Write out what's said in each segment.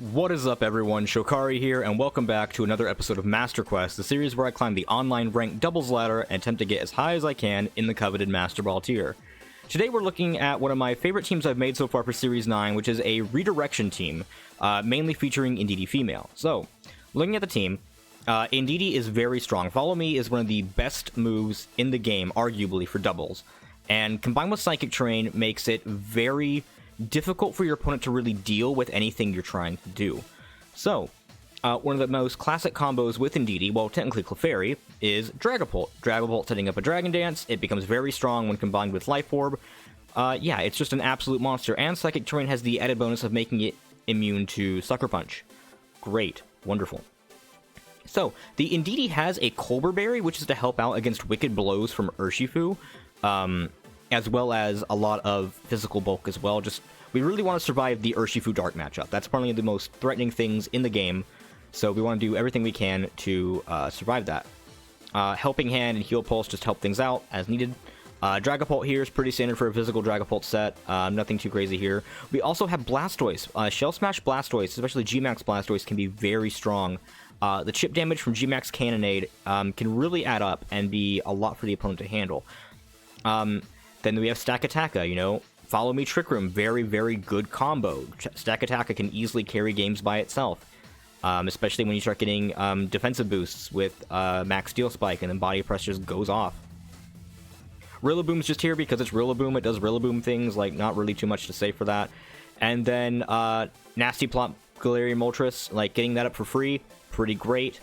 What is up, everyone? Shokari here, and welcome back to another episode of Master Quest, the series where I climb the online ranked doubles ladder and attempt to get as high as I can in the coveted Master Ball tier. Today we're looking at one of my favorite teams I've made so far for Series 9, which is a redirection team, mainly featuring Indeedee female. So, looking at the team, Indeedee is very strong. Follow Me is one of the best moves in the game, arguably, for doubles. And combined with Psychic Terrain makes it very difficult for your opponent to really deal with anything you're trying to do. So, one of the most classic combos with Indeedee, well, technically Clefairy, is Dragapult. Dragapult setting up a Dragon Dance. It becomes very strong when combined with Life Orb. Yeah, it's just an absolute monster. And Psychic Terrain has the added bonus of making it immune to Sucker Punch. Great. Wonderful. So, the Indeedee has a Colbur Berry, which is to help out against Wicked Blows from Urshifu, as well as a lot of physical bulk as well. We really want to survive the Urshifu Dark matchup. That's probably the most threatening things in the game, so we want to do everything we can to survive that. Helping Hand and Heal Pulse just help things out as needed. Dragapult here is pretty standard for a physical Dragapult set. Nothing too crazy here. We also have Blastoise. Shell Smash Blastoise, especially G-Max Blastoise, can be very strong. The chip damage from G-Max Cannonade can really add up and be a lot for the opponent to handle. Then we have Stakataka, you know. Follow Me Trick Room, very, very good combo. Stakataka can easily carry games by itself, especially when you start getting defensive boosts with Max Steel Spike, and then Body Press just goes off. Rillaboom's just here because it's Rillaboom. It does Rillaboom things, like, not really too much to say for that. And then Nasty Plot Galarian Moltres, like, getting that up for free, pretty great.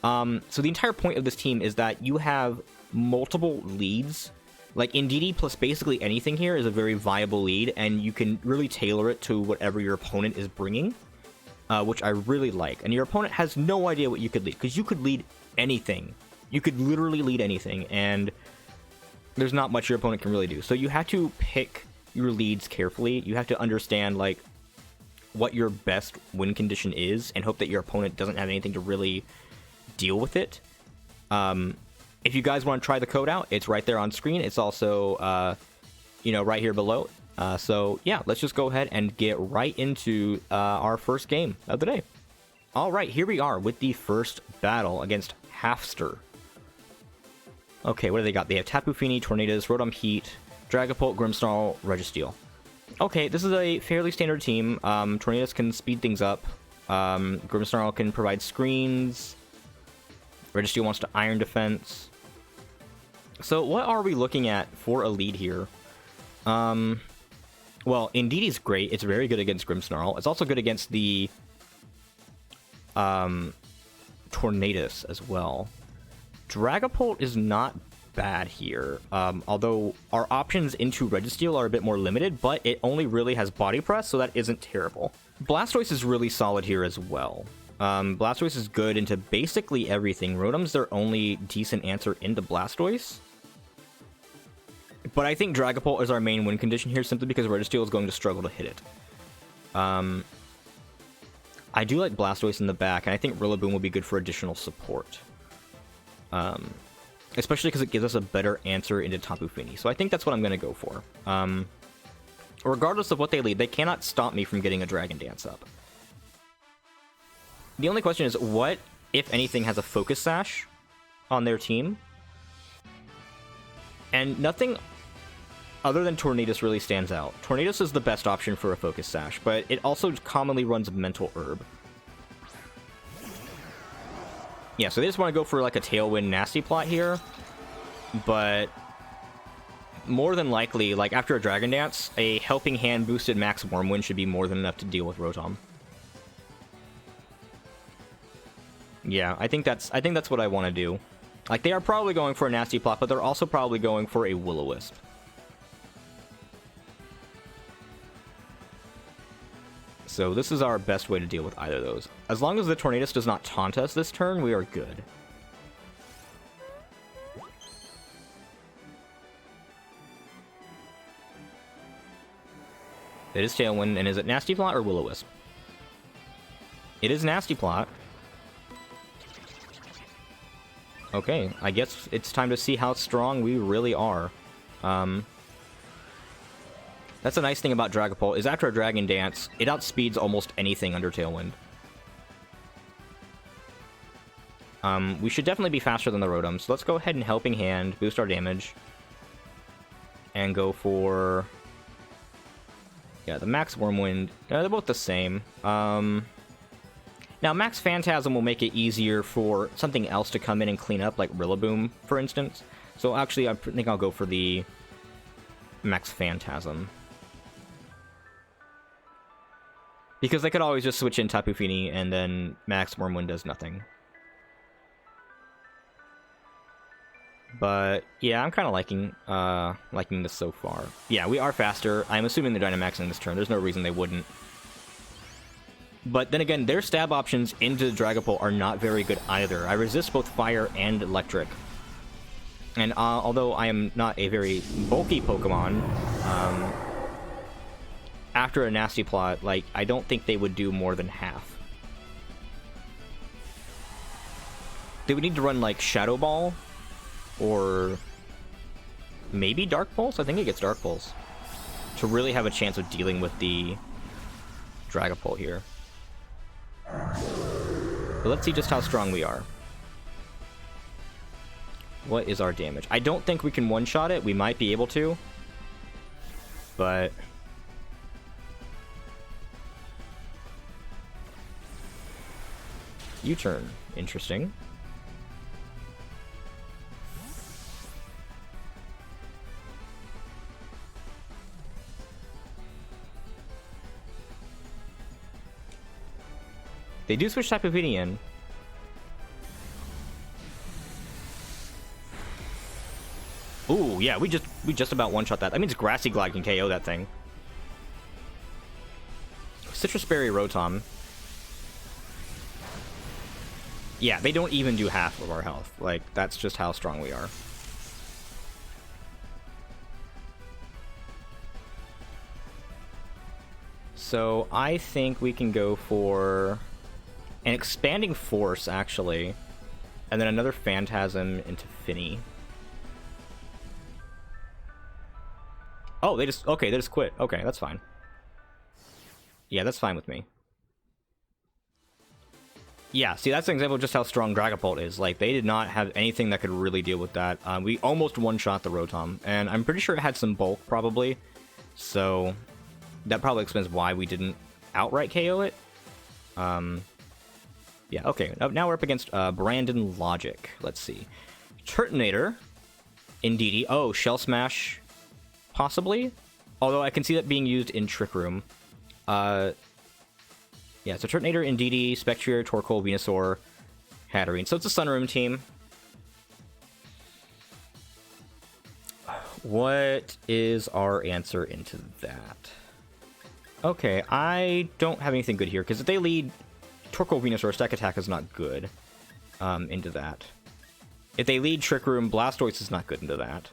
So the entire point of this team is that you have multiple leads. Like, Indeedee plus basically anything here is a very viable lead, and you can really tailor it to whatever your opponent is bringing, which I really like. And your opponent has no idea what you could lead, because you could lead anything. You could literally lead anything, and there's not much your opponent can really do. So you have to pick your leads carefully. You have to understand, like, what your best win condition is, and hope that your opponent doesn't have anything to really deal with it. If you guys want to try the code out, it's right there on screen. It's also, you know, right here below. So, yeah, let's just go ahead and get right into our first game of the day. All right, here we are with the first battle against Halfster. Okay, what do they got? They have Tapu Fini, Tornadus, Rotom Heat, Dragapult, Grimmsnarl, Registeel. Okay, this is a fairly standard team. Tornadus can speed things up. Grimmsnarl can provide screens. Registeel wants to Iron Defense. So what are we looking at for a lead here? Well, Indeedee's great. It's very good against Grimmsnarl. It's also good against the Tornadus as well. Dragapult is not bad here, although our options into Registeel are a bit more limited, but it only really has Body Press, so that isn't terrible. Blastoise is really solid here as well. Blastoise is good into basically everything. Rotom's their only decent answer into Blastoise. But I think Dragapult is our main win condition here, simply because Registeel is going to struggle to hit it. I do like Blastoise in the back, and I think Rillaboom will be good for additional support. Especially because it gives us a better answer into Tapu Fini. So I think that's what I'm going to go for. Regardless of what they lead, they cannot stop me from getting a Dragon Dance up. The only question is, what, if anything, has a Focus Sash on their team? And nothing other than Tornadus really stands out. Tornadus is the best option for a Focus Sash, but it also commonly runs Mental Herb. Yeah, so they just want to go for like a Tailwind Nasty Plot here, but more than likely, like after a Dragon Dance, a Helping Hand boosted Max Wormwind should be more than enough to deal with Rotom. Yeah, I think that's what I want to do. Like, they are probably going for a Nasty Plot, but they're also probably going for a Will-O-Wisp. So this is our best way to deal with either of those. As long as the Tornadus does not taunt us this turn, we are good. It is Tailwind, and is it Nasty Plot or Will-O-Wisp? It is Nasty Plot. Okay, I guess it's time to see how strong we really are. That's a nice thing about Dragapult, is after a Dragon Dance, it outspeeds almost anything under Tailwind. We should definitely be faster than the Rotom, so let's go ahead and Helping Hand, boost our damage, and go for... yeah, the Max Wormwind. They're both the same. Now, Max Phantasm will make it easier for something else to come in and clean up, like Rillaboom, for instance. So actually, I think I'll go for the Max Phantasm. Because I could always just switch in Tapu Fini, and then Max Wormwind does nothing. But yeah, I'm kind of liking this so far. Yeah, we are faster. I'm assuming they're Dynamaxing this turn. There's no reason they wouldn't. But then again, their stab options into Dragapult are not very good either. I resist both fire and electric. And although I am not a very bulky Pokemon, after a Nasty Plot, like, I don't think they would do more than half. They would need to run, like, Shadow Ball, or maybe Dark Pulse? I think it gets Dark Pulse, to really have a chance of dealing with the Dragapult here. But let's see just how strong we are. What is our damage? I don't think we can one-shot it. We might be able to, but... U-turn. Interesting. They do switch Tapu Fini in. Ooh, yeah, we just about one-shot that. That means Grassy Glide can KO that thing. Citrus Berry Rotom. Yeah, they don't even do half of our health. Like, that's just how strong we are. So, I think we can go for an Expanding Force, actually. And then another Phantasm into Fini. Oh, they just quit. Okay, that's fine. Yeah, that's fine with me. Yeah, see, that's an example of just how strong Dragapult is. Like, they did not have anything that could really deal with that. We almost one-shot the Rotom, and I'm pretty sure it had some bulk, probably. So, that probably explains why we didn't outright KO it. Yeah, okay. Now we're up against Brandon Logic. Let's see. Turtonator. Indeedee. Oh, Shell Smash. Possibly? Although I can see that being used in Trick Room. Yeah, so Turtonator, Indeedee, Spectrier, Torkoal, Venusaur, Hatterene. So it's a Sunroom team. What is our answer into that? Okay, I don't have anything good here, because if they lead Torkoal, Venusaur, Stack Attack is not good into that. If they lead Trick Room, Blastoise is not good into that.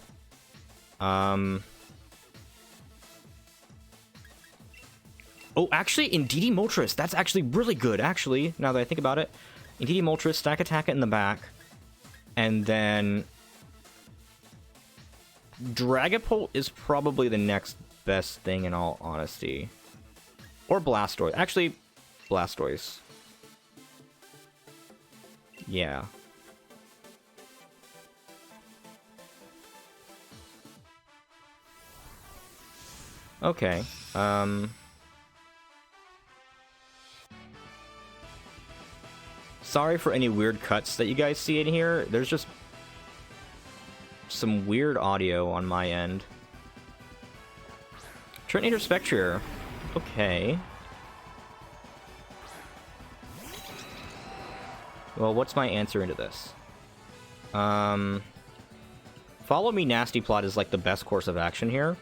Oh, actually, Indeedee Moltres. That's actually really good, actually, now that I think about it. Indeedee Moltres, Stack Attack it in the back. And then... Dragapult is probably the next best thing, in all honesty. Or Blastoise. Actually, Blastoise. Yeah. Okay. Sorry for any weird cuts that you guys see in here. There's just some weird audio on my end. Turtonator Spectrier. Okay. Well, what's my answer into this? Follow Me Nasty Plot is like the best course of action here.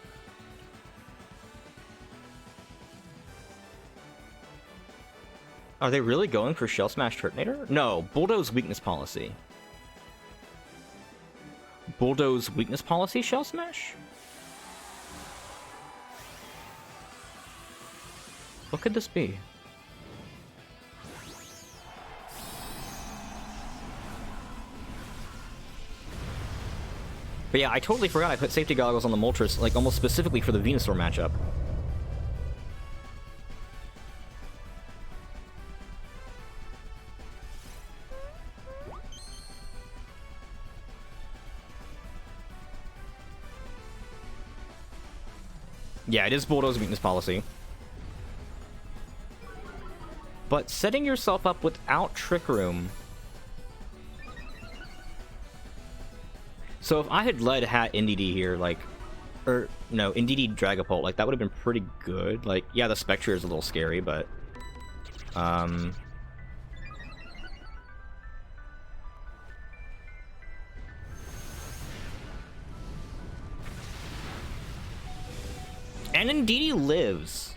Are they really going for Shell Smash Turtonator? No, Bulldoze Weakness Policy. Bulldoze Weakness Policy Shell Smash? What could this be? But yeah, I totally forgot I put safety goggles on the Moltres, like, almost specifically for the Venusaur matchup. Yeah, it is Bulldoze weakness policy. But setting yourself up without Trick Room... So if I had led Hat Indeedee here, like... Or, no, Indeedee Dragapult, like, that would have been pretty good. Like, yeah, the Spectre is a little scary, but... And Indeedee lives.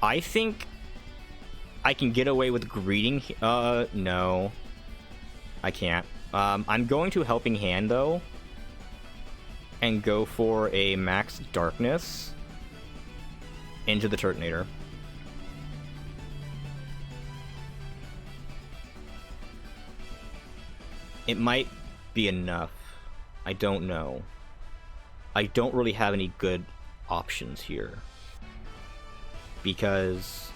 I think I can get away with greeting. No. I can't. I'm going to Helping Hand, though. And go for a Max Darkness into the Turtonator. It might be enough. I don't know. I don't really have any good options here. Because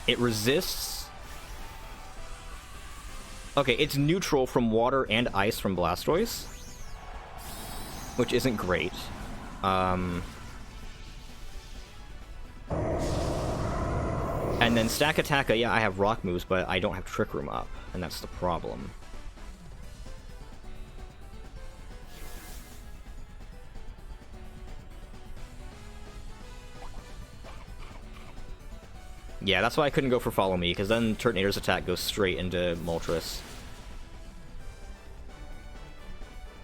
it resists... Okay, it's neutral from water and ice from Blastoise, which isn't great. And then Stack Attacka, yeah, I have rock moves, but I don't have Trick Room up, and that's the problem. Yeah, that's why I couldn't go for Follow Me, because then Turtonator's attack goes straight into Moltres.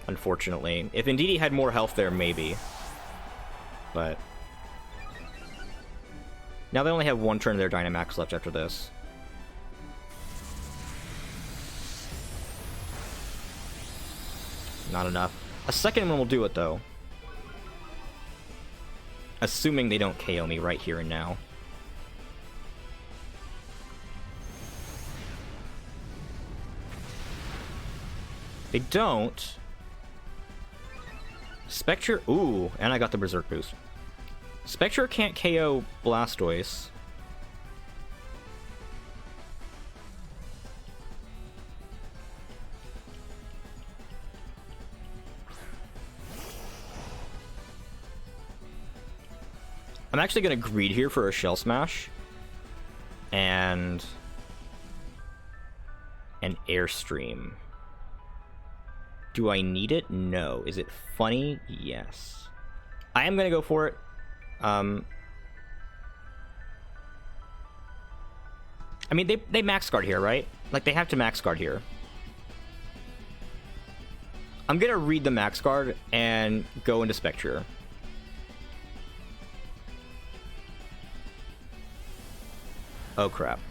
Unfortunately. If Indeedee had more health there, maybe. But... Now they only have one turn of their Dynamax left after this. Not enough. A second one will do it, though. Assuming they don't KO me right here and now. They don't. Spectre... Ooh, and I got the Berserk boost. Spectre can't KO Blastoise. I'm actually going to greed here for a Shell Smash. And... an Airstream. Do I need it? No. Is it funny? Yes. I am going to go for it. I mean, they max guard here, right? Like, they have to max guard here. I'm going to read the max guard and go into Spectre. Oh, crap.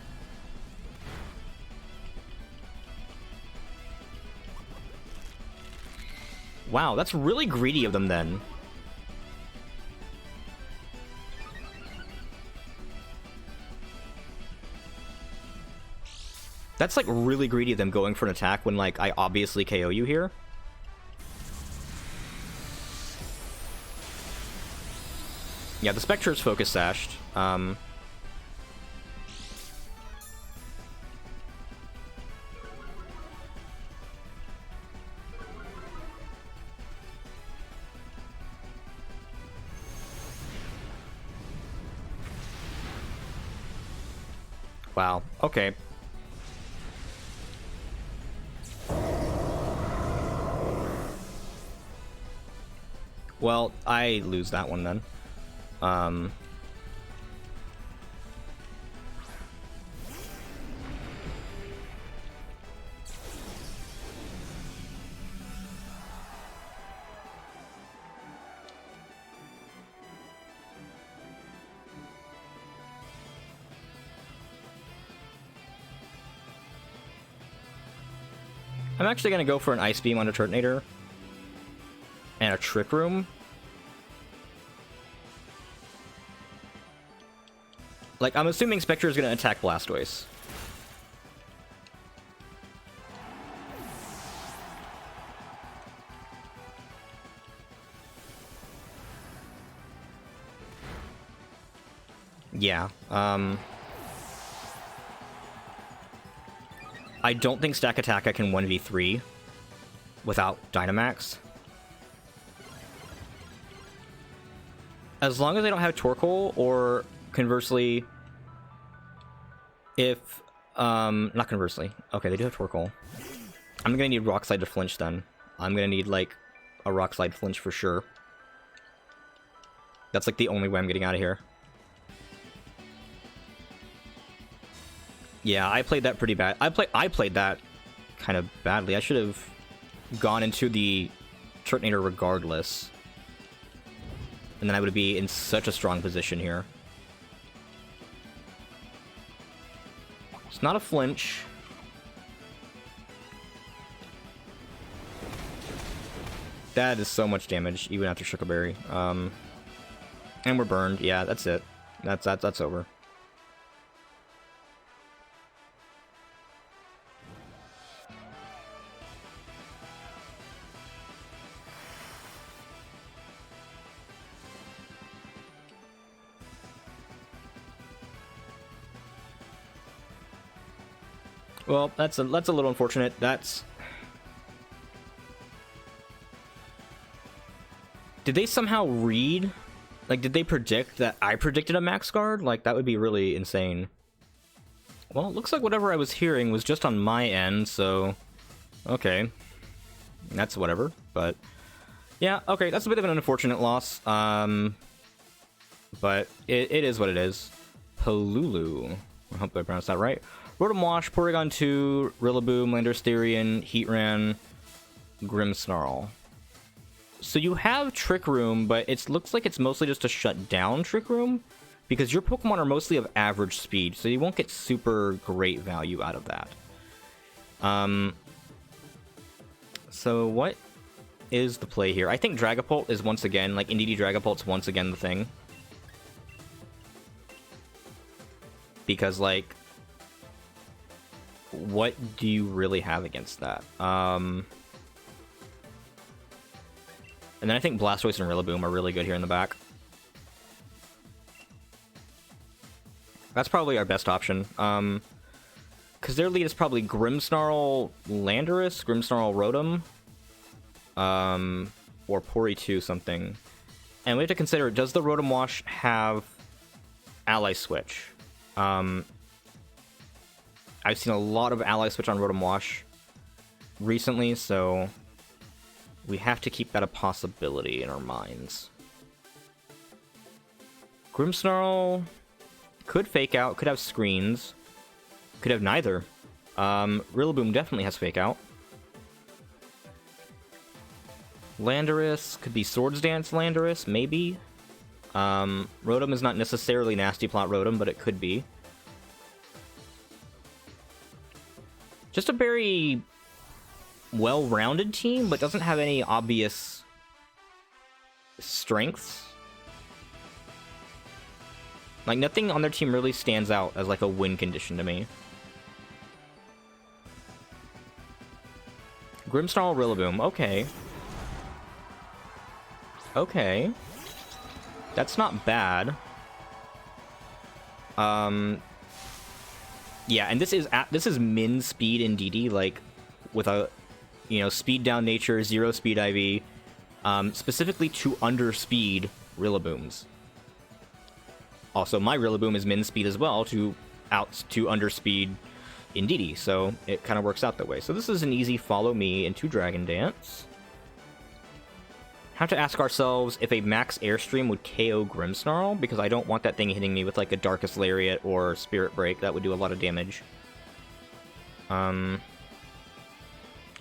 Wow, that's really greedy of them then. That's like really greedy of them going for an attack when like I obviously KO you here. Yeah, the Spectre's Focus Sashed. Wow, okay. Well, I lose that one then. I'm actually going to go for an Ice Beam on a Turtonator. And a Trick Room. Like, I'm assuming Spectre is going to attack Blastoise. Yeah, I don't think Stack Attacka can 1v3. without Dynamax. As long as they don't have Torkoal, or conversely, if, not conversely. Okay, they do have Torkoal. I'm gonna need Rock Slide to flinch then. I'm gonna need, like, a Rock Slide flinch for sure. That's, like, the only way I'm getting out of here. Yeah, I played that pretty bad. I played that kind of badly. I should have gone into the Turtonator regardless. And then I would be in such a strong position here. It's not a flinch. That is so much damage, even after Sugar Berry. And we're burned. Yeah, that's it. That's over. Well, that's a little unfortunate. Did they somehow read? Like, did they predict that I predicted a max guard? Like, that would be really insane. Well, it looks like whatever I was hearing was just on my end, so... Okay. That's whatever, but... Yeah, okay, that's a bit of an unfortunate loss. But it is what it is. Polulu. I hope I pronounced that right. Rotom Wash, Porygon 2, Rillaboom, Landorus Therian, Heatran, Grimmsnarl. So you have Trick Room, but it looks like it's mostly just to shut down Trick Room, because your Pokemon are mostly of average speed, so you won't get super great value out of that. So what is the play here? I think Dragapult is once again, like Indeedee Dragapult's once again the thing. Because, like, what do you really have against that? And then I think Blastoise and Rillaboom are really good here in the back. That's probably our best option. Because their lead is probably Grimmsnarl, Landorus, Grimmsnarl, Rotom, or Pori 2 something. And we have to consider, does the Rotom Wash have Ally Switch? I've seen a lot of Ally Switch on Rotom Wash recently, so we have to keep that a possibility in our minds. Grimmsnarl could fake out, could have screens, could have neither. Rillaboom definitely has fake out. Landorus could be Swords Dance Landorus, maybe. Rotom is not necessarily Nasty Plot Rotom, but it could be. Just a very well-rounded team, but doesn't have any obvious strengths. Like, nothing on their team really stands out as, like, a win condition to me. Grimmsnarl, Rillaboom, okay. Okay. That's not bad. Yeah, and this is min speed Indeedee, like, with a, you know, speed down nature, 0 speed IV, specifically to underspeed Rillabooms. Also, my Rillaboom is min speed as well to underspeed Indeedee, so it kind of works out that way. So this is an easy follow me into Dragon Dance. Have to ask ourselves if a max Airstream would KO Grimmsnarl, because I don't want that thing hitting me with, like, a Darkest Lariat or Spirit Break. That would do a lot of damage. I'm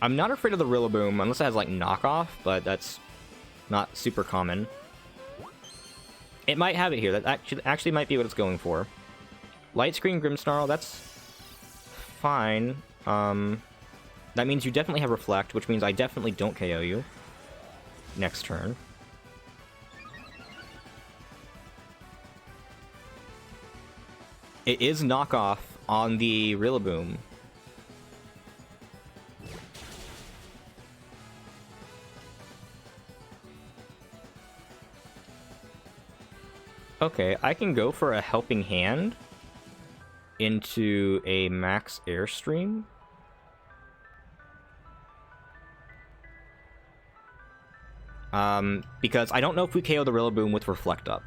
not afraid of the Rillaboom, unless it has, like, knockoff, but that's not super common. It might have it here. That actually might be what it's going for. Light Screen Grimmsnarl, that's fine. That means you definitely have Reflect, which means I definitely don't KO you next turn. It is knockoff on the Rillaboom. Okay, I can go for a Helping Hand into a max Airstream. Because I don't know if we KO the Rillaboom with Reflect Up.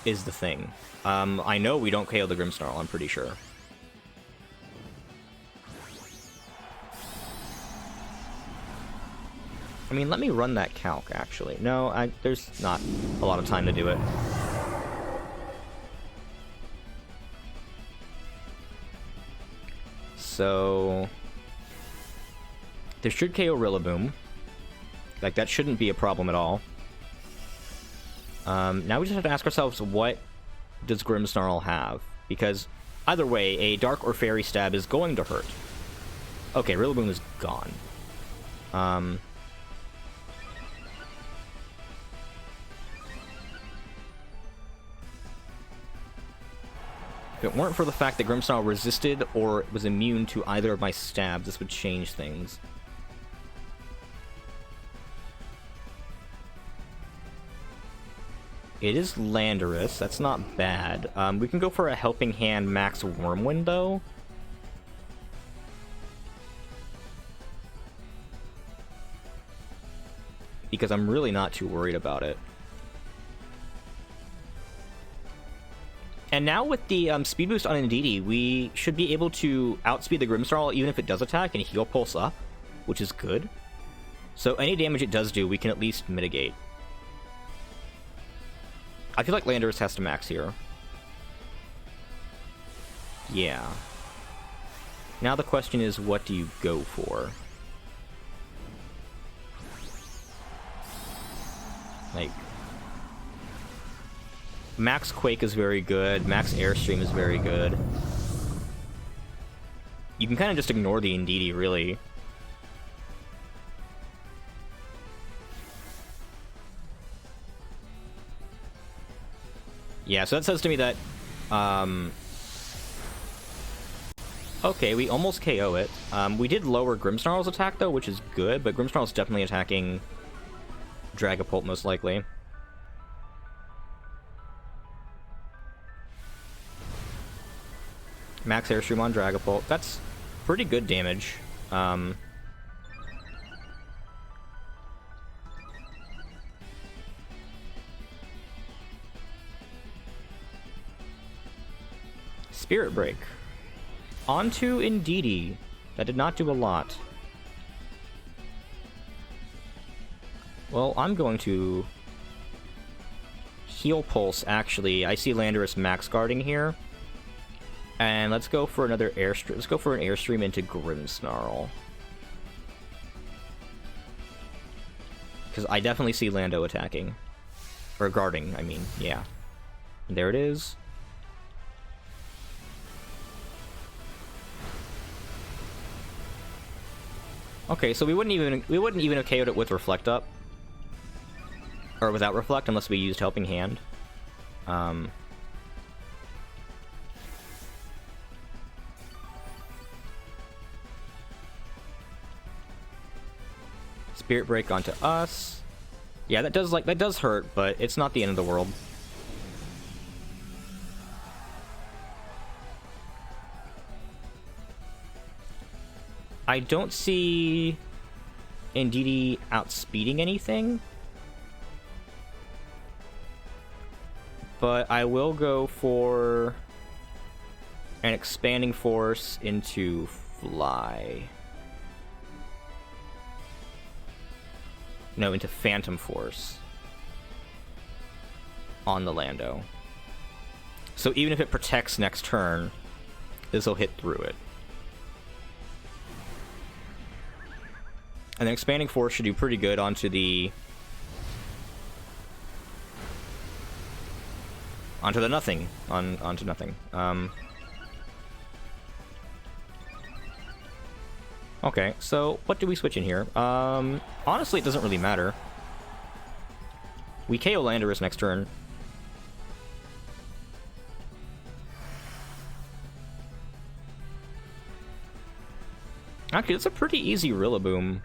Is the thing. I know we don't KO the Grimmsnarl, I'm pretty sure. I mean, let me run that calc, actually. No, there's not a lot of time to do it. So... this should KO Rillaboom. Like, that shouldn't be a problem at all. Now we just have to ask ourselves, what does Grimmsnarl have? Because, either way, a Dark or Fairy Stab is going to hurt. Okay, Rillaboom is gone. If it weren't for the fact that Grimmsnarl resisted or was immune to either of my stabs, this would change things. It is Landorus, that's not bad. We can go for a Helping Hand Max Wormwind, though. Because I'm really not too worried about it. And now with the speed boost on Indeedee, we should be able to outspeed the Grimmsnarl even if it does attack and heal pulse up, which is good. So any damage it does do, we can at least mitigate. I feel like Landorus has to max here. Yeah. Now the question is, what do you go for? Like... Max Quake is very good, Max Airstream is very good. You can kind of just ignore the Indeedee, really. Yeah, so that says to me that, okay, we almost KO it. We did lower Grimmsnarl's attack, though, which is good, but Grimmsnarl's definitely attacking Dragapult, most likely. Max Airstream on Dragapult. That's pretty good damage. Spirit Break. Onto Indeedee. That did not do a lot. Well, I'm going to Heal Pulse, actually. I see Landorus max guarding here. And let's go for another Airstream. Let's go for an Airstream into Grimmsnarl. Because I definitely see Lando attacking. Or guarding, I mean, yeah. There it is. Okay, so we wouldn't even have KO'd it with Reflect Up. Or without Reflect, unless we used Helping Hand. Spirit Break onto us. Yeah, that does hurt, but it's not the end of the world. I don't see Indeedee outspeeding anything. But I will go for an Expanding Force into Fly. No, into Phantom Force on the Lando. So even if it protects next turn, this will hit through it. And then Expanding Force should do pretty good onto the... onto the nothing. Onto nothing. Okay, so what do we switch in here? Honestly, it doesn't really matter. We KO Landorus next turn. Actually, it's a pretty easy Rillaboom.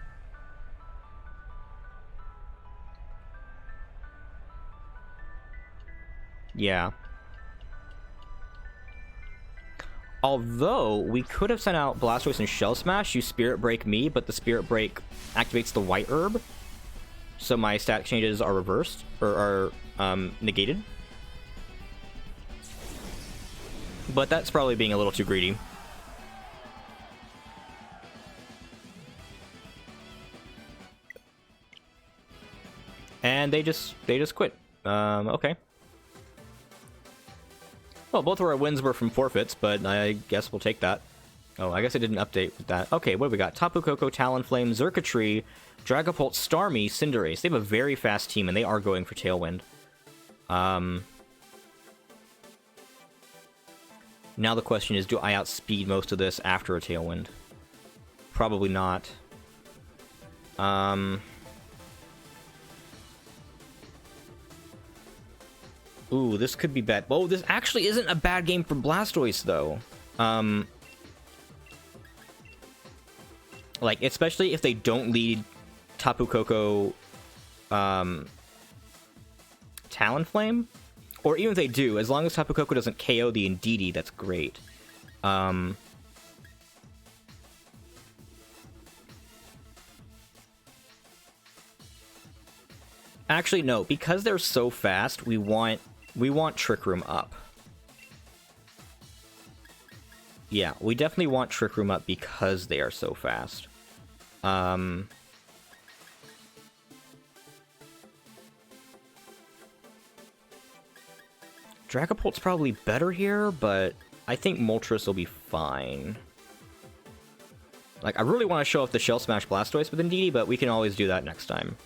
Yeah. Although, we could have sent out Blastoise and Shell Smash, you Spirit Break me, but the Spirit Break activates the White Herb. So my stat changes are reversed, or are negated. But that's probably being a little too greedy. And they just quit. Okay. Well, both of our wins were from forfeits, but I guess we'll take that. Oh, I guess I didn't update with that. Okay, what do we got? Tapu Koko, Talonflame, Xurkitree, Dragapult, Starmie, Cinderace. They have a very fast team, and they are going for Tailwind. Now the question is, do I outspeed most of this after a Tailwind? Probably not. Ooh, this could be bad. Oh, this actually isn't a bad game for Blastoise, though. Like, especially if they don't lead Tapu Koko, Talonflame. Or even if they do, as long as Tapu Koko doesn't KO the Indeedee, that's great. Actually, no. Because they're so fast, we want Trick Room up. Yeah, we definitely want Trick Room up because they are so fast. Dragapult's probably better here, but I think Moltres will be fine. Like, I really want to show off the Shell Smash Blastoise with Indeedee, but we can always do that next time.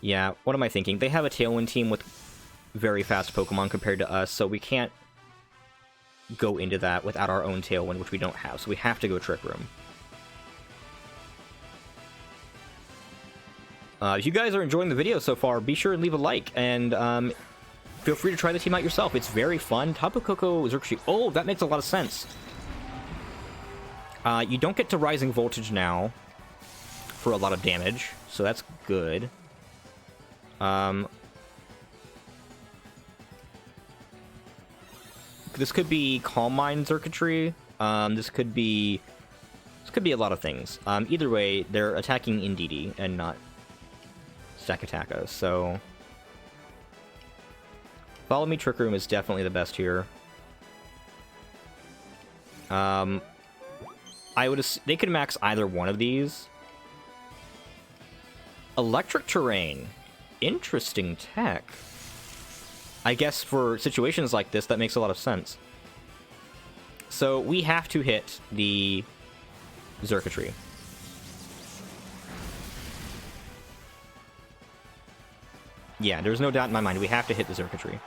Yeah, what am I thinking? They have a Tailwind team with very fast Pokemon compared to us, so we can't go into that without our own Tailwind, which we don't have, so we have to go Trick Room. If you guys are enjoying the video so far, be sure and leave a like, and feel free to try the team out yourself. It's very fun. Tapu Koko, Xurkitree. Oh, that makes a lot of sense. You don't get to Rising Voltage now for a lot of damage, so that's good. This could be Calm Mind Xurkitree. This could be a lot of things. Either way, they're attacking Indeedee and not Stakataka, so Follow Me Trick Room is definitely the best here. They could max either one of these. Electric Terrain. Interesting tech. I guess for situations like this, that makes a lot of sense. So we have to hit the Xurkitree. Yeah, there's no doubt in my mind. We have to hit the Xurkitree.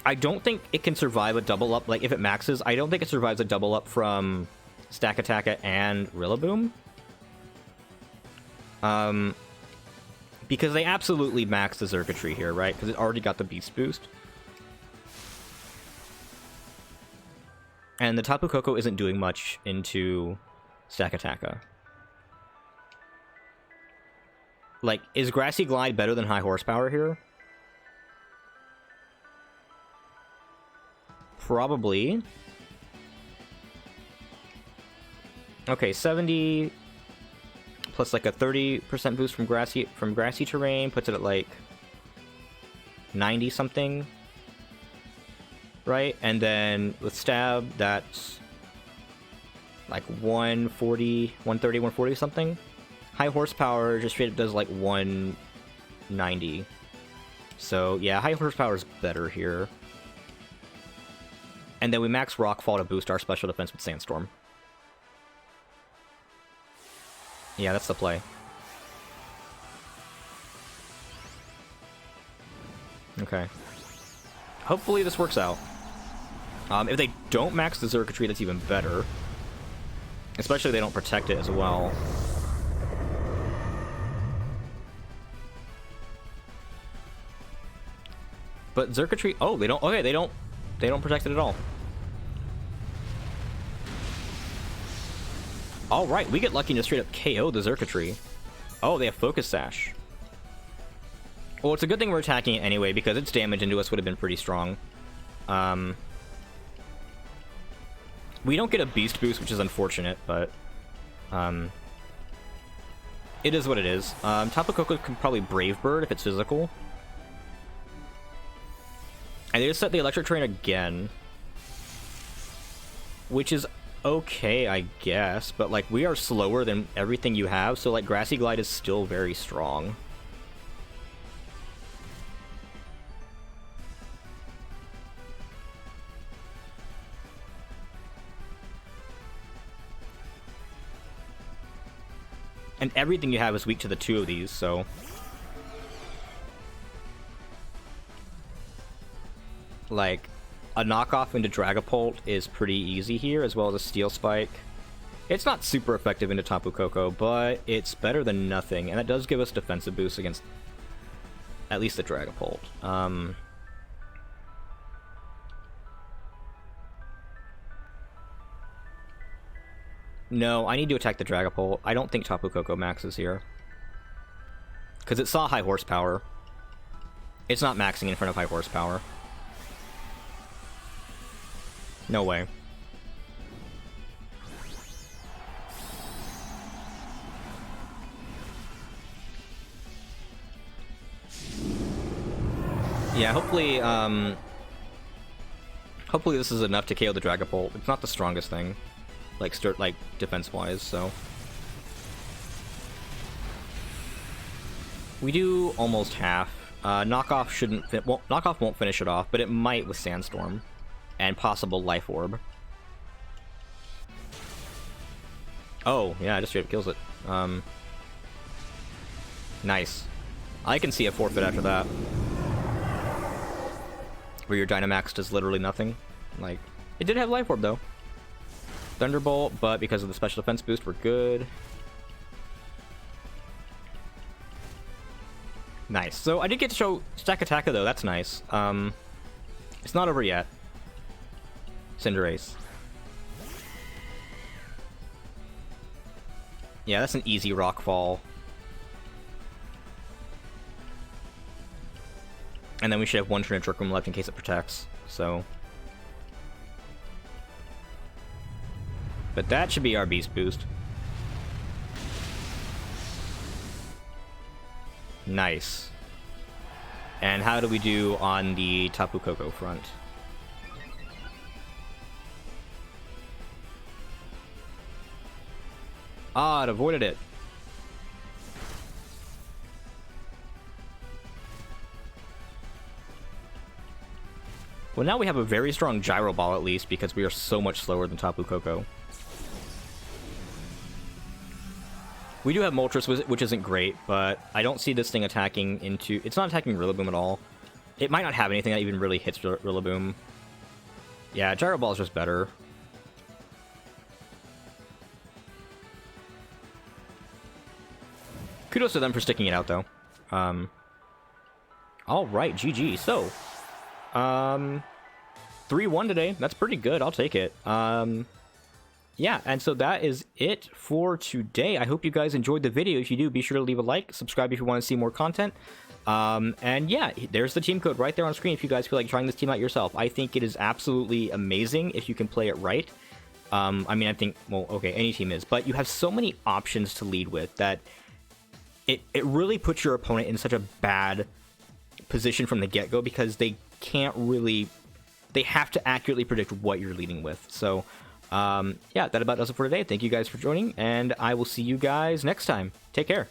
I don't think it can survive a double up. Like, if it maxes, I don't think it survives a double up from Stakataka and Rillaboom. Because they absolutely maxed the Xurkitree here, right? Because it already got the Beast Boost. And the Tapu Koko isn't doing much into Stakataka. Like, is Grassy Glide better than High Horsepower here? Probably. Okay, 70 plus like a 30% boost from grassy terrain puts it at like 90 something, right? And then with stab, that's like 140, 130, 140 something. High horsepower just straight up does like 190. So yeah, high horsepower is better here. And then we max Rockfall to boost our special defense with Sandstorm. Yeah, that's the play. Okay. Hopefully this works out. If they don't max the Xurkitree, that's even better. Especially if they don't protect it as well. But Xurkitree... Oh, they don't... Okay, they don't protect it at all. Alright, we get lucky to straight up KO the Xurkitree. Oh, they have Focus Sash. Well, it's a good thing we're attacking it anyway, because its damage into us would have been pretty strong. We don't get a beast boost, which is unfortunate, but it is what it is. Tapu Koko can probably Brave Bird if it's physical. And they just set the electric terrain again, which is okay, I guess, but like we are slower than everything you have, so like Grassy Glide is still very strong. And everything you have is weak to the two of these, so... Like, a knockoff into Dragapult is pretty easy here, as well as a Steel Spike. It's not super effective into Tapu Koko, but it's better than nothing, and that does give us defensive boost against at least the Dragapult. No, I need to attack the Dragapult. I don't think Tapu Koko maxes here. Because it saw high horsepower. It's not maxing in front of high horsepower. No way. Yeah, hopefully, hopefully this is enough to KO the Dragapult. It's not the strongest thing. Like, defense-wise, so... We do almost half. Knockoff shouldn't... Well, Knockoff won't finish it off, but it might with Sandstorm. And possible Life Orb. Oh, yeah, it just straight up kills it. Nice. I can see a forfeit after that. Where your Dynamax does literally nothing. Like, it did have Life Orb, though. Thunderbolt, but because of the special defense boost, we're good. Nice. So I did get to show Stack Attacka, though. That's nice. It's not over yet. Cinderace. Yeah, that's an easy rock fall. And then we should have one turn of Trick Room left in case it protects, so... But that should be our Beast Boost. Nice. And how do we do on the Tapu Koko front? Ah, it avoided it. Well, now we have a very strong Gyro Ball, at least, because we are so much slower than Tapu Koko. We do have Moltres, which isn't great, but I don't see this thing attacking into... It's not attacking Rillaboom at all. It might not have anything that even really hits Rillaboom. Yeah, Gyro Ball is just better. Kudos to them for sticking it out, though. Alright, GG. So, 3-1 today. That's pretty good. I'll take it. Yeah, and so that is it for today. I hope you guys enjoyed the video. If you do, be sure to leave a like, subscribe if you want to see more content. And yeah, there's the team code right there on screen if you guys feel like trying this team out yourself. I think it is absolutely amazing if you can play it right. I mean, I think, well, okay, any team is, but you have so many options to lead with that it really puts your opponent in such a bad position from the get-go because they can't really... They have to accurately predict what you're leading with. So... yeah, that about does it for today. Thank you guys for joining, and I will see you guys next time. Take care.